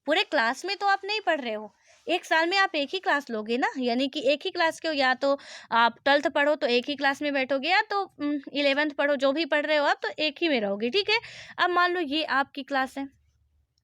पूरे क्लास में तो आप नहीं पढ़ रहे हो। एक साल में आप एक ही क्लास लोगे ना, यानी कि एक ही क्लास के हो, या तो आप 12th पढ़ो तो एक ही क्लास में बैठोगे, या तो 11th पढ़ो, जो भी पढ़ रहे हो आप तो एक ही में रहोगे, ठीक है। अब मान लो ये आपकी क्लास है।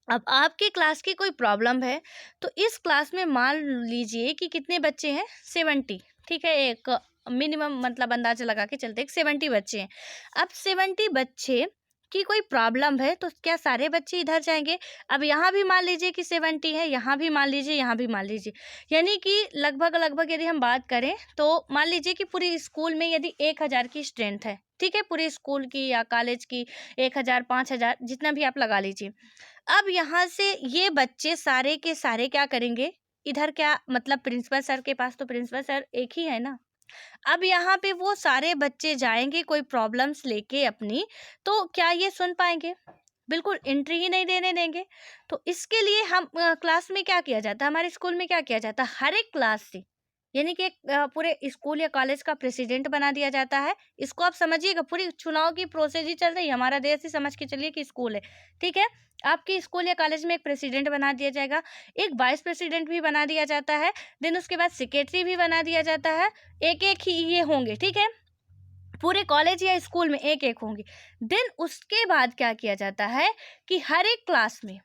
अब आपकी क्लास की कोई प्रॉब्लम है तो इस क्लास में मान लीजिए कि कितने बच्चे हैं, 70, ठीक है। एक मिनिमम मतलब अंदाजा लगा के चलते 70 बच्चे हैं। अब 70 बच्चे की कोई प्रॉब्लम है तो क्या सारे बच्चे इधर जाएंगे? अब यहाँ भी मान लीजिए कि 70 है, यहाँ भी मान लीजिए, यहाँ भी मान लीजिए, यानी कि लगभग लगभग यदि हम बात करें तो मान लीजिए कि पूरी स्कूल में यदि 1000 की स्ट्रेंथ है, ठीक है, पूरे स्कूल की या कॉलेज की 1000 5000 जितना भी आप लगा लीजिए। अब यहाँ से ये बच्चे सारे के सारे क्या करेंगे, इधर क्या मतलब प्रिंसिपल सर के पास, तो प्रिंसिपल सर एक ही है ना। अब यहाँ पे वो सारे बच्चे जाएंगे कोई प्रॉब्लम्स लेके अपनी, तो क्या ये सुन पाएंगे? बिल्कुल एंट्री ही नहीं देने देंगे। तो इसके लिए हम क्लास में क्या किया जाता है, हमारे स्कूल में क्या किया जाता है, हर एक क्लास से यानी कि एक पूरे स्कूल या कॉलेज का प्रेसिडेंट बना दिया जाता है। इसको आप समझिएगा, पूरी चुनाव की प्रोसेस ही चल रही है, हमारा देश ही समझ के चलिए कि स्कूल है, ठीक है। आपके स्कूल या कॉलेज में एक प्रेसिडेंट बना दिया जाएगा, एक वाइस प्रेसिडेंट भी बना दिया जाता है, देन उसके बाद सेक्रेटरी भी बना दिया जाता है। एक एक ही ये होंगे, ठीक है, पूरे कॉलेज या स्कूल में एक एक होंगे। देन उसके बाद क्या किया जाता है कि हर एक क्लास में,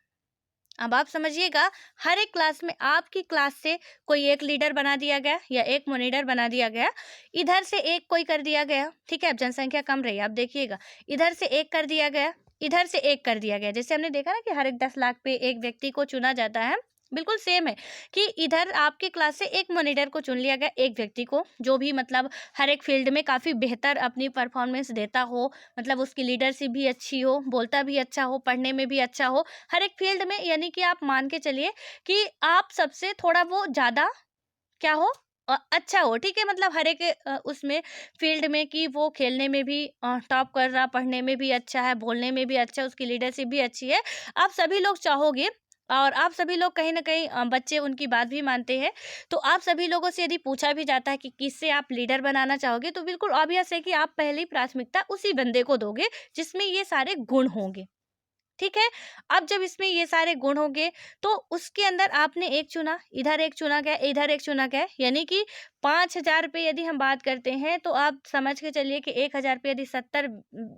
अब आप समझिएगा, हर एक क्लास में आपकी क्लास से कोई एक लीडर बना दिया गया या एक मॉनिटर बना दिया गया, इधर से एक कोई कर दिया गया, ठीक है। अब जनसंख्या कम रही, आप देखिएगा, इधर से एक कर दिया गया, इधर से एक कर दिया गया। जैसे हमने देखा ना कि हर एक 10 लाख पे एक व्यक्ति को चुना जाता है, बिल्कुल सेम है कि इधर आपके क्लास से एक मॉनिटर को चुन लिया गया, एक व्यक्ति को, जो भी मतलब हर एक फील्ड में काफ़ी बेहतर अपनी परफॉर्मेंस देता हो, मतलब उसकी लीडरशिप भी अच्छी हो, बोलता भी अच्छा हो, पढ़ने में भी अच्छा हो, हर एक फील्ड में, यानी कि आप मान के चलिए कि आप सबसे थोड़ा वो ज़्यादा क्या हो, अच्छा हो, ठीक है। मतलब हर एक उसमें फील्ड में कि वो खेलने में भी टॉप कर रहा, पढ़ने में भी अच्छा है, बोलने में भी अच्छा है, उसकी लीडरशिप भी अच्छी है, आप सभी लोग चाहोगे, और आप सभी लोग कहीं ना कहीं बच्चे उनकी बात भी मानते हैं। तो आप सभी लोगों से यदि पूछा भी जाता है कि किससे आप लीडर बनाना चाहोगे, तो बिल्कुल ऑब्वियस है कि आप पहली प्राथमिकता उसी बंदे को दोगे जिसमें ये सारे गुण होंगे, ठीक है। अब जब इसमें ये सारे गुण होंगे तो उसके अंदर आपने एक चुना, इधर एक चुना गया, इधर एक चुना गया, यानी कि 5000 पे यदि हम बात करते हैं तो आप समझ के चलिए कि 1000 पे यदि 70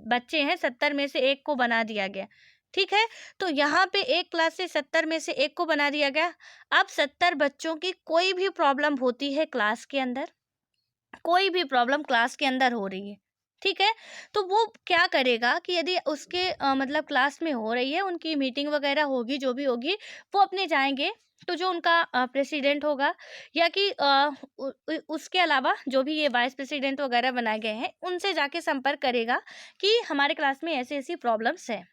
बच्चे हैं, 70 में से एक को बना दिया गया, ठीक है। तो यहाँ पे एक क्लास से 70 में से एक को बना दिया गया। अब 70 बच्चों की कोई भी प्रॉब्लम होती है क्लास के अंदर, कोई भी प्रॉब्लम क्लास के अंदर हो रही है, ठीक है, तो वो क्या करेगा कि यदि उसके मतलब क्लास में हो रही है, उनकी मीटिंग वगैरह होगी, जो भी होगी, वो अपने जाएंगे। तो जो उनका प्रेसिडेंट होगा या कि उसके अलावा जो भी ये वाइस प्रेसिडेंट वगैरह बनाए गए हैं, उनसे जाके संपर्क करेगा कि हमारे क्लास में ऐसी ऐसी प्रॉब्लम्स है,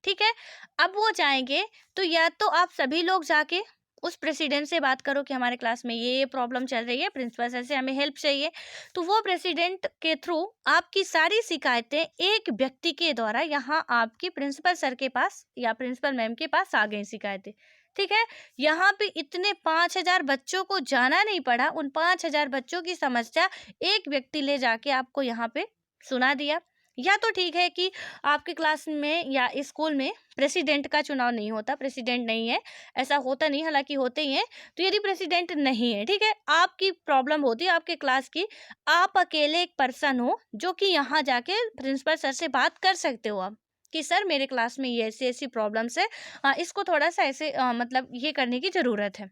ठीक है। अब वो जाएंगे तो या तो आप सभी लोग जाके उस प्रेसिडेंट से बात करो कि हमारे क्लास में ये प्रॉब्लम चल रही है, प्रिंसिपल सर से हमें हेल्प चाहिए, तो वो प्रेसिडेंट के थ्रू आपकी सारी शिकायतें एक व्यक्ति के द्वारा यहाँ आपकी प्रिंसिपल सर के पास या प्रिंसिपल मैम के पास आ गई शिकायतें, ठीक है। यहाँ पे इतने 5000 बच्चों को जाना नहीं पड़ा, उन 5000 बच्चों की समस्या एक व्यक्ति ले जाके आपको यहाँ पे सुना दिया। या तो ठीक है कि आपके क्लास में या स्कूल में प्रेसिडेंट का चुनाव नहीं होता, प्रेसिडेंट नहीं है, ऐसा होता नहीं, हालांकि होते ही हैं। तो यदि प्रेसिडेंट नहीं है, ठीक है, आपकी प्रॉब्लम होती है आपके क्लास की, आप अकेले एक पर्सन हो जो कि यहाँ जाके प्रिंसिपल सर से बात कर सकते हो आप कि सर मेरे क्लास में ये ऐसी ऐसी प्रॉब्लम्स है, इसको थोड़ा सा ऐसे मतलब ये करने की ज़रूरत है,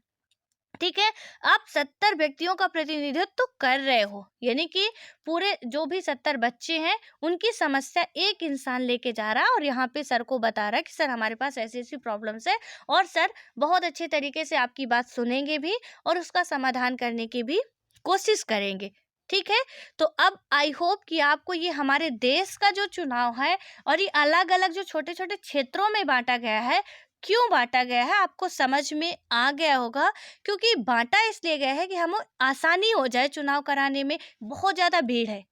ठीक है। आप 70 व्यक्तियों का प्रतिनिधित्व तो कर रहे हो, यानी कि पूरे जो भी 70 बच्चे हैं उनकी समस्या एक इंसान लेके जा रहा है और यहाँ पे सर को बता रहा है कि सर हमारे पास ऐसी ऐसी प्रॉब्लम्स है, और सर बहुत अच्छे तरीके से आपकी बात सुनेंगे भी और उसका समाधान करने की भी कोशिश करेंगे, ठीक है। तो अब आई होप कि आपको ये हमारे देश का जो चुनाव है और ये अलग अलग जो छोटे छोटे क्षेत्रों में बांटा गया है, क्यों बांटा गया है आपको समझ में आ गया होगा, क्योंकि बांटा इसलिए गया है कि हमें आसानी हो जाए चुनाव कराने में। बहुत ज़्यादा भीड़ है,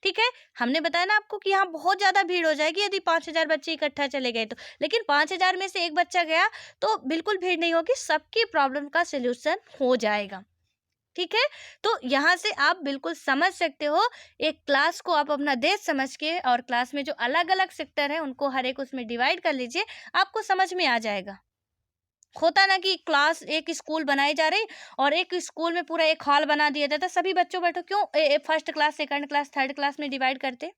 ठीक है, हमने बताया ना आपको कि यहाँ बहुत ज़्यादा भीड़ हो जाएगी यदि 5,000 बच्चे इकट्ठा चले गए तो, लेकिन 5,000 में से एक बच्चा गया तो बिल्कुल भीड़ नहीं होगी, सबकी प्रॉब्लम का सलूशन हो जाएगा, ठीक है। तो यहाँ से आप बिल्कुल समझ सकते हो, एक क्लास को आप अपना देश समझ के, और क्लास में जो अलग अलग सेक्टर है उनको हर एक उसमें डिवाइड कर लीजिए, आपको समझ में आ जाएगा। होता ना कि क्लास एक स्कूल बनाई जा रही और एक स्कूल में पूरा एक हॉल बना दिया जाता, सभी बच्चों बैठो, क्यों first class, second class, third class में डिवाइड करते?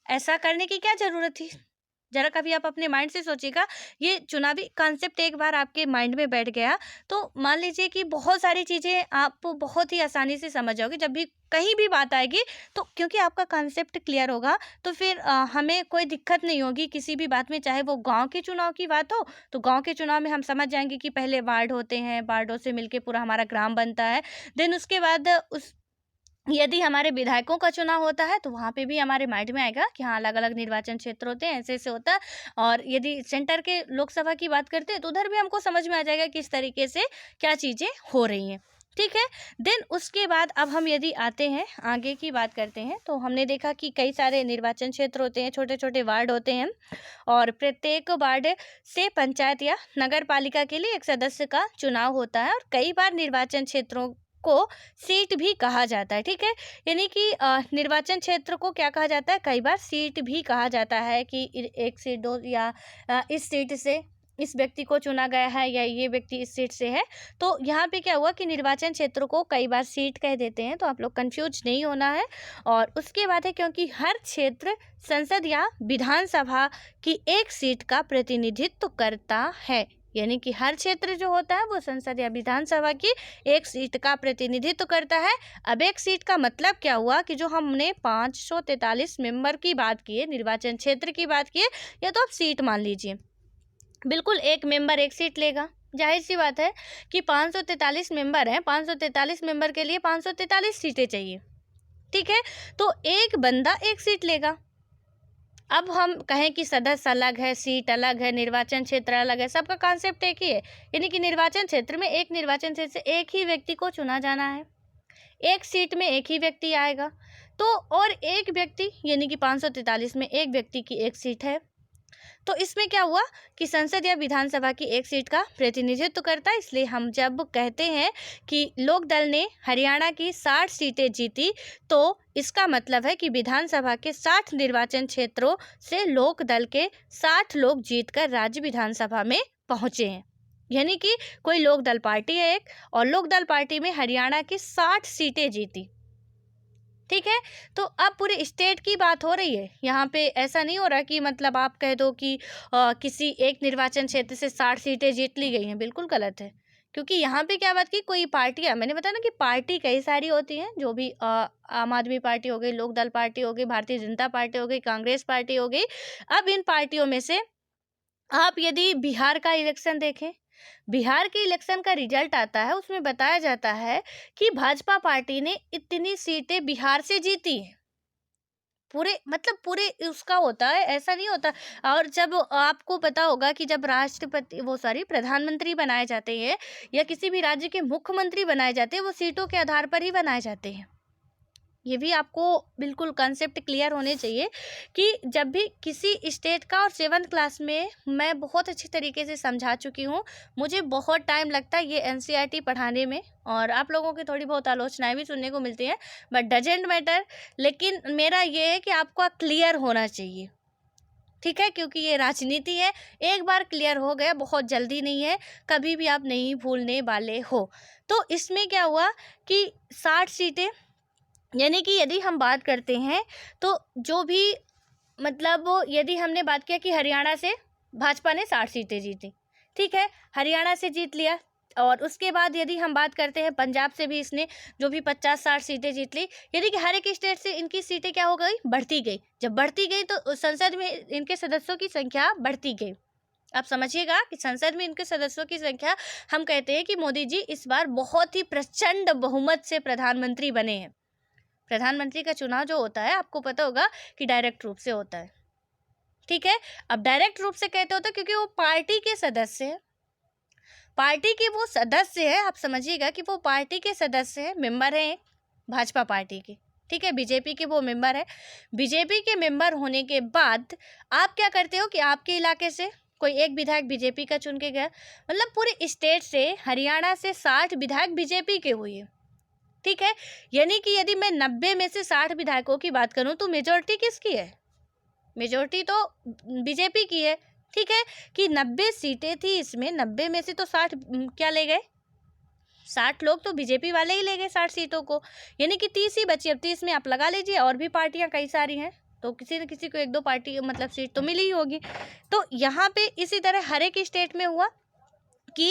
ऐसा करने की क्या जरूरत थी? जरा कभी आप अपने माइंड से सोचिएगा। ये चुनावी कॉन्सेप्ट एक बार आपके माइंड में बैठ गया तो मान लीजिए कि बहुत सारी चीज़ें आप बहुत ही आसानी से समझ जाओगे। जब भी कहीं भी बात आएगी तो क्योंकि आपका कॉन्सेप्ट क्लियर होगा तो फिर हमें कोई दिक्कत नहीं होगी किसी भी बात में। चाहे वो गांव के चुनाव की बात हो तो गांव के चुनाव में हम समझ जाएंगे कि पहले वार्ड होते हैं, वार्डों से मिलके पूरा हमारा ग्राम बनता है। देन उसके बाद उस यदि हमारे विधायकों का चुनाव होता है तो वहाँ पे भी हमारे माइंड में आएगा कि हाँ अलग अलग निर्वाचन क्षेत्र होते हैं, ऐसे ऐसे होता है। और यदि सेंटर के लोकसभा की बात करते हैं तो उधर भी हमको समझ में आ जाएगा किस तरीके से क्या चीज़ें हो रही हैं, ठीक है। देन उसके बाद अब हम यदि आते हैं आगे की बात करते हैं तो हमने देखा कि कई सारे निर्वाचन क्षेत्र होते हैं, छोटे छोटे वार्ड होते हैं और प्रत्येक वार्ड से पंचायत या नगर पालिका के लिए एक सदस्य का चुनाव होता है। और कई बार निर्वाचन क्षेत्रों को सीट भी कहा जाता है, ठीक है। यानी कि निर्वाचन क्षेत्र को क्या कहा जाता है, कई बार सीट भी कहा जाता है कि एक सीट दो या इस सीट से इस व्यक्ति को चुना गया है या ये व्यक्ति इस सीट से है। तो यहाँ पे क्या हुआ कि निर्वाचन क्षेत्र को कई बार सीट कह देते हैं, तो आप लोग कंफ्यूज नहीं होना है। और उसके बाद है क्योंकि हर क्षेत्र संसद या विधानसभा की एक सीट का प्रतिनिधित्व करता है, यानी कि हर क्षेत्र जो होता है वो संसद या विधानसभा की एक सीट का प्रतिनिधित्व करता है। अब एक सीट का मतलब क्या हुआ कि जो हमने 543 मेंबर की बात की है, निर्वाचन क्षेत्र की बात की है, या तो आप सीट मान लीजिए, बिल्कुल एक मेंबर एक सीट लेगा। जाहिर सी बात है कि 543 मेंबर हैं, 543 मेंबर के लिए 543 सीटें चाहिए, ठीक है। तो एक बंदा एक सीट लेगा। अब हम कहें कि सदस्य अलग है, सीट अलग है, निर्वाचन क्षेत्र अलग है, सबका कॉन्सेप्ट एक ही है। यानी कि निर्वाचन क्षेत्र में एक निर्वाचन क्षेत्र से एक ही व्यक्ति को चुना जाना है, एक सीट में एक ही व्यक्ति आएगा। तो और एक व्यक्ति यानी कि 543 में एक व्यक्ति की एक सीट है। तो इसमें क्या हुआ कि संसद या विधानसभा की एक सीट का प्रतिनिधित्व करता है। इसलिए हम जब कहते हैं कि लोक दल ने हरियाणा की 60 सीटें जीती तो इसका मतलब है कि विधानसभा के 60 निर्वाचन क्षेत्रों से लोक दल के 60 लोग जीतकर राज्य विधानसभा में पहुंचे हैं। यानी कि कोई लोक दल पार्टी है एक, और लोक दल पार्टी में हरियाणा की 60 सीटें जीती, ठीक है। तो अब पूरे स्टेट की बात हो रही है, यहाँ पे ऐसा नहीं हो रहा कि मतलब आप कह दो कि किसी एक निर्वाचन क्षेत्र से 60 सीटें जीत ली गई हैं, बिल्कुल गलत है। क्योंकि यहाँ पे क्या बात की, कोई पार्टियाँ, मैंने बताया ना कि पार्टी कई सारी होती हैं, जो भी आम आदमी पार्टी हो गई, लोकदल पार्टी हो गई, भारतीय जनता पार्टी हो गई, कांग्रेस पार्टी हो गई। अब इन पार्टियों में से आप यदि बिहार का इलेक्शन देखें, बिहार के इलेक्शन का रिजल्ट आता है, उसमें बताया जाता है कि भाजपा पार्टी ने इतनी सीटें बिहार से जीती हैं। पूरे मतलब पूरे उसका होता है, ऐसा नहीं होता। और जब आपको पता होगा कि जब राष्ट्रपति प्रधानमंत्री बनाए जाते हैं या किसी भी राज्य के मुख्यमंत्री बनाए जाते हैं, वो सीटों के आधार पर ही बनाए जाते हैं। ये भी आपको बिल्कुल कंसेप्ट क्लियर होने चाहिए कि जब भी किसी स्टेट का, और 7th क्लास में मैं बहुत अच्छी तरीके से समझा चुकी हूँ, मुझे बहुत टाइम लगता है ये एनसीईआरटी पढ़ाने में, और आप लोगों की थोड़ी बहुत आलोचनाएं भी सुनने को मिलती हैं, बट डजेंट मैटर। लेकिन मेरा ये है कि आपको क्लियर होना चाहिए, ठीक है, क्योंकि ये राजनीति है। एक बार क्लियर हो गया, बहुत जल्दी नहीं है, कभी भी आप नहीं भूलने वाले हो। तो इसमें क्या हुआ कि 60 सीटें, यानी कि यदि हम बात करते हैं तो जो भी मतलब यदि हमने बात किया कि हरियाणा से भाजपा ने 60 सीटें जीती, ठीक है, हरियाणा से जीत लिया। और उसके बाद यदि हम बात करते हैं पंजाब से भी इसने जो भी 50-60 सीटें जीत ली, यानी कि हर एक स्टेट से इनकी सीटें क्या हो गई, बढ़ती गई। जब बढ़ती गई तो संसद में इनके सदस्यों की संख्या बढ़ती गई। आप समझिएगा कि संसद में इनके सदस्यों की संख्या, हम कहते हैं कि मोदी जी इस बार बहुत ही प्रचंड बहुमत से प्रधानमंत्री बने हैं। प्रधानमंत्री का चुनाव जो होता है आपको पता होगा कि डायरेक्ट रूप से होता है, ठीक है। अब डायरेक्ट रूप से कहते हो तो क्योंकि वो पार्टी के सदस्य है, पार्टी के वो सदस्य है, आप समझिएगा कि वो पार्टी के सदस्य है, मेंबर हैं भाजपा पार्टी के, ठीक है, बीजेपी के वो मेंबर है। बीजेपी के मेंबर होने के बाद आप क्या करते हो कि आपके इलाके से कोई एक विधायक बीजेपी का चुन के गया, मतलब पूरे स्टेट से, हरियाणा से 60 विधायक बीजेपी के हुए, ठीक है। यानी कि यदि मैं 90 में से 60 विधायकों की बात करूं तो मेजोरिटी किसकी है? मेजोरिटी तो बीजेपी की है, ठीक है, कि 90 सीटें थी इसमें, 90 में से तो 60 क्या ले गए? 60 लोग तो बीजेपी वाले ही ले गए 60 सीटों को, यानी कि 30 ही बची। अब 30 में आप लगा लीजिए, और भी पार्टियां कई सारी हैं, तो किसी न किसी को 1-2 पार्टी मतलब सीट तो मिली ही होगी। तो यहाँ पे इसी तरह हर एक स्टेट में हुआ कि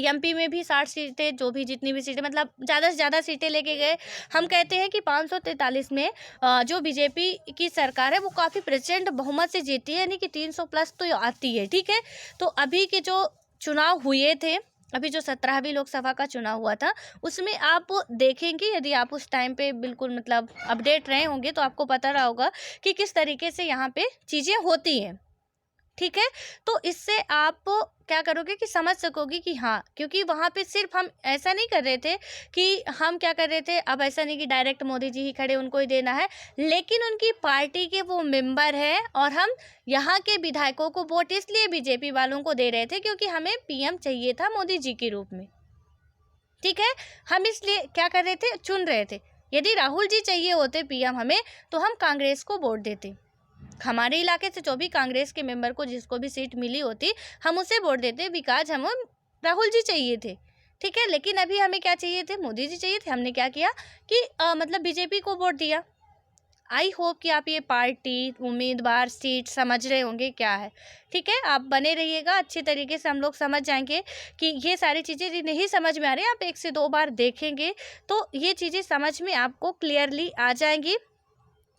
एमपी में भी 60 सीटें, जो भी जितनी भी सीटें, मतलब ज़्यादा से ज़्यादा सीटें लेके गए। हम कहते हैं कि 543 में जो बीजेपी की सरकार है वो काफ़ी प्रचंड बहुमत से जीती है, यानी कि 300 प्लस तो आती है, ठीक है। तो अभी के जो चुनाव हुए थे, अभी जो 17वीं लोकसभा का चुनाव हुआ था, उसमें आप देखेंगे, यदि आप उस टाइम पे बिल्कुल मतलब अपडेट रहे होंगे तो आपको पता रहा होगा कि किस तरीके से यहाँ पे चीज़ें होती हैं, ठीक है। तो इससे आप क्या करोगे कि समझ सकोगे कि हाँ, क्योंकि वहाँ पे सिर्फ हम ऐसा नहीं कर रहे थे कि हम क्या कर रहे थे, अब ऐसा नहीं कि डायरेक्ट मोदी जी ही खड़े उनको ही देना है, लेकिन उनकी पार्टी के वो मेंबर हैं और हम यहाँ के विधायकों को वोट इसलिए बीजेपी वालों को दे रहे थे क्योंकि हमें पीएम चाहिए था मोदी जी के रूप में, ठीक है। हम इसलिए क्या कर रहे थे, चुन रहे थे। यदि राहुल जी चाहिए होते पीएम हमें, तो हम कांग्रेस को वोट देते, हमारे इलाके से जो भी कांग्रेस के मेंबर को जिसको भी सीट मिली होती हम उसे वोट देते, बिकॉज हम राहुल जी चाहिए थे, ठीक है। लेकिन अभी हमें क्या चाहिए थे, मोदी जी चाहिए थे। हमने क्या किया कि मतलब बीजेपी को वोट दिया। आई होप कि आप ये पार्टी, उम्मीदवार, सीट समझ रहे होंगे क्या है, ठीक है। आप बने रहिएगा, अच्छी तरीके से हम लोग समझ जाएंगे कि ये सारी चीज़ें यदि नहीं समझ में आ रही, आप 1 से 2 बार देखेंगे तो ये चीज़ें समझ में आपको क्लियरली आ जाएंगी।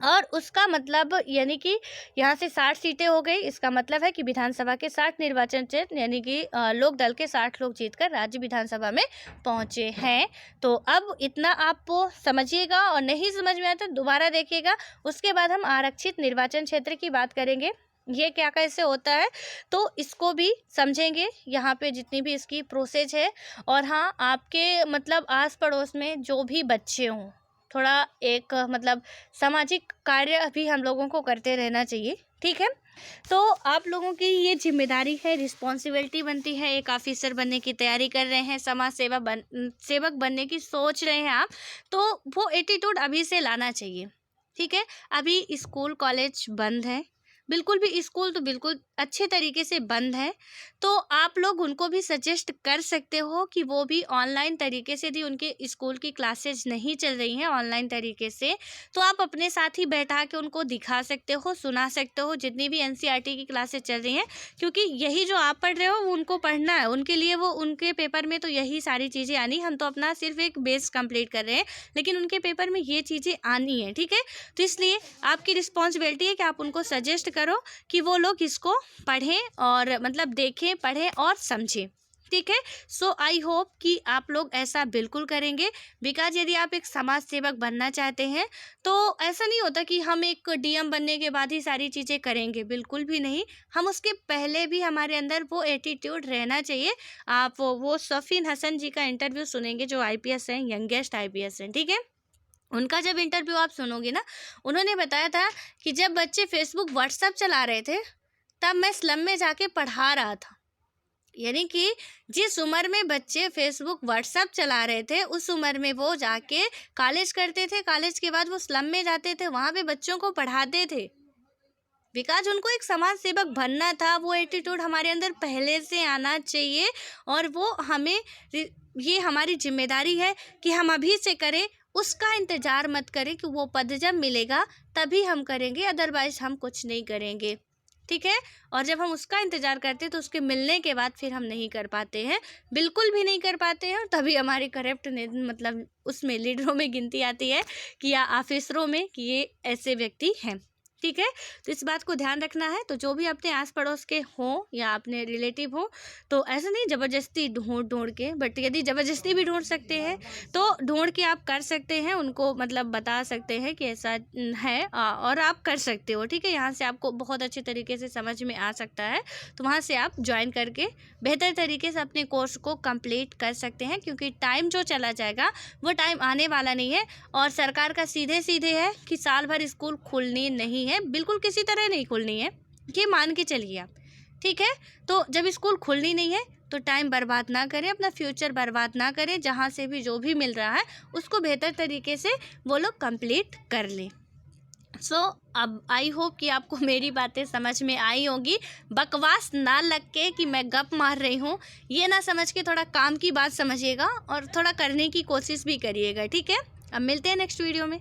और उसका मतलब यानी कि यहाँ से 60 सीटें हो गई, इसका मतलब है कि विधानसभा के 60 निर्वाचन क्षेत्र यानी कि लोक दल के 60 लोग जीतकर राज्य विधानसभा में पहुँचे हैं। तो अब इतना आप समझिएगा, और नहीं समझ में आया तो दोबारा देखिएगा। उसके बाद हम आरक्षित निर्वाचन क्षेत्र की बात करेंगे, ये क्या कैसे होता है तो इसको भी समझेंगे, यहाँ पे जितनी भी इसकी प्रोसेस है। और हाँ, आपके मतलब आस पड़ोस में जो भी बच्चे हों, थोड़ा एक मतलब सामाजिक कार्य भी हम लोगों को करते रहना चाहिए, ठीक है। तो आप लोगों की ये जिम्मेदारी है, रिस्पॉन्सिबिलिटी बनती है, एक ऑफिसर बनने की तैयारी कर रहे हैं, समाज सेवक बनने की सोच रहे हैं आप, तो वो एटीट्यूड अभी से लाना चाहिए, ठीक है। अभी स्कूल कॉलेज बंद है, बिल्कुल भी स्कूल तो बिल्कुल अच्छे तरीके से बंद है, तो आप लोग उनको भी सजेस्ट कर सकते हो कि वो भी ऑनलाइन तरीके से, यदि उनके स्कूल की क्लासेज नहीं चल रही हैं ऑनलाइन तरीके से, तो आप अपने साथ ही बैठा के उनको दिखा सकते हो, सुना सकते हो, जितनी भी एनसीईआरटी की क्लासेज चल रही हैं, क्योंकि यही जो आप पढ़ रहे हो वो उनको पढ़ना है, उनके लिए वो उनके पेपर में तो यही सारी चीज़ें आनी, हम तो अपना सिर्फ एक बेस कंप्लीट कर रहे हैं, लेकिन उनके पेपर में ये चीज़ें आनी है, ठीक है। तो इसलिए आपकी रिस्पॉन्सिबिलिटी है कि आप उनको सजेस्ट करो कि वो लोग इसको पढ़ें और मतलब देखें, पढ़ें और समझें, ठीक है। सो आई होप कि आप लोग ऐसा बिल्कुल करेंगे, बिकॉज यदि आप एक समाज सेवक बनना चाहते हैं तो ऐसा नहीं होता कि हम एक डीएम बनने के बाद ही सारी चीज़ें करेंगे, बिल्कुल भी नहीं। हम उसके पहले भी हमारे अंदर वो एटीट्यूड रहना चाहिए। आप वो सफ़ीन हसन जी का इंटरव्यू सुनेंगे, जो आईपीएस हैं, यंगेस्ट आईपीएस हैं, ठीक है। उनका जब इंटरव्यू आप सुनोगे ना, उन्होंने बताया था कि जब बच्चे फेसबुक व्हाट्सएप चला रहे थे तब मैं स्लम में जाके पढ़ा रहा था, यानी कि जिस उम्र में बच्चे फेसबुक व्हाट्सएप चला रहे थे उस उम्र में वो जाके कॉलेज करते थे, कॉलेज के बाद वो स्लम में जाते थे, वहाँ पे बच्चों को पढ़ाते थे, बिकॉज उनको एक समाज सेवक बनना था। वो एटीट्यूड हमारे अंदर पहले से आना चाहिए, और वो हमें, ये हमारी जिम्मेदारी है कि हम अभी से करें, उसका इंतज़ार मत करें कि वो पद जब मिलेगा तभी हम करेंगे, अदरवाइज हम कुछ नहीं करेंगे, ठीक है। और जब हम उसका इंतज़ार करते हैं तो उसके मिलने के बाद फिर हम नहीं कर पाते हैं, बिल्कुल भी नहीं कर पाते हैं, और तभी हमारी करप्ट मतलब उसमें लीडरों में गिनती आती है कि या ऑफिसरों में कि ये ऐसे व्यक्ति हैं, ठीक है। तो इस बात को ध्यान रखना है। तो जो भी अपने आस पड़ोस के हों या अपने रिलेटिव हो, तो ऐसा नहीं ज़बरदस्ती ढूंढ के, बट यदि ज़बरदस्ती भी ढूंढ सकते हैं तो ढूंढ के आप कर सकते हैं, उनको मतलब बता सकते हैं कि ऐसा है और आप कर सकते हो, ठीक है। यहाँ से आपको बहुत अच्छे तरीके से समझ में आ सकता है, तो वहाँ से आप ज्वाइन करके बेहतर तरीके से अपने कोर्स को कंप्लीट कर सकते हैं, क्योंकि टाइम जो चला जाएगा वो टाइम आने वाला नहीं है। और सरकार का सीधे सीधे है कि साल भर स्कूल खुलनी नहीं है, बिल्कुल किसी तरह नहीं खुलनी है, ये मान के चलिए आप, ठीक है। तो जब स्कूल खुलनी नहीं है तो टाइम बर्बाद ना करें, अपना फ्यूचर बर्बाद ना करें, जहाँ से भी जो भी मिल रहा है उसको बेहतर तरीके से वो लोग कंप्लीट कर लें। अब आई होप कि आपको मेरी बातें समझ में आई होगी। बकवास ना लग के कि मैं गप मार रही हूँ, ये ना समझ के थोड़ा काम की बात समझिएगा और थोड़ा करने की कोशिश भी करिएगा, ठीक है। अब मिलते हैं नेक्स्ट वीडियो में।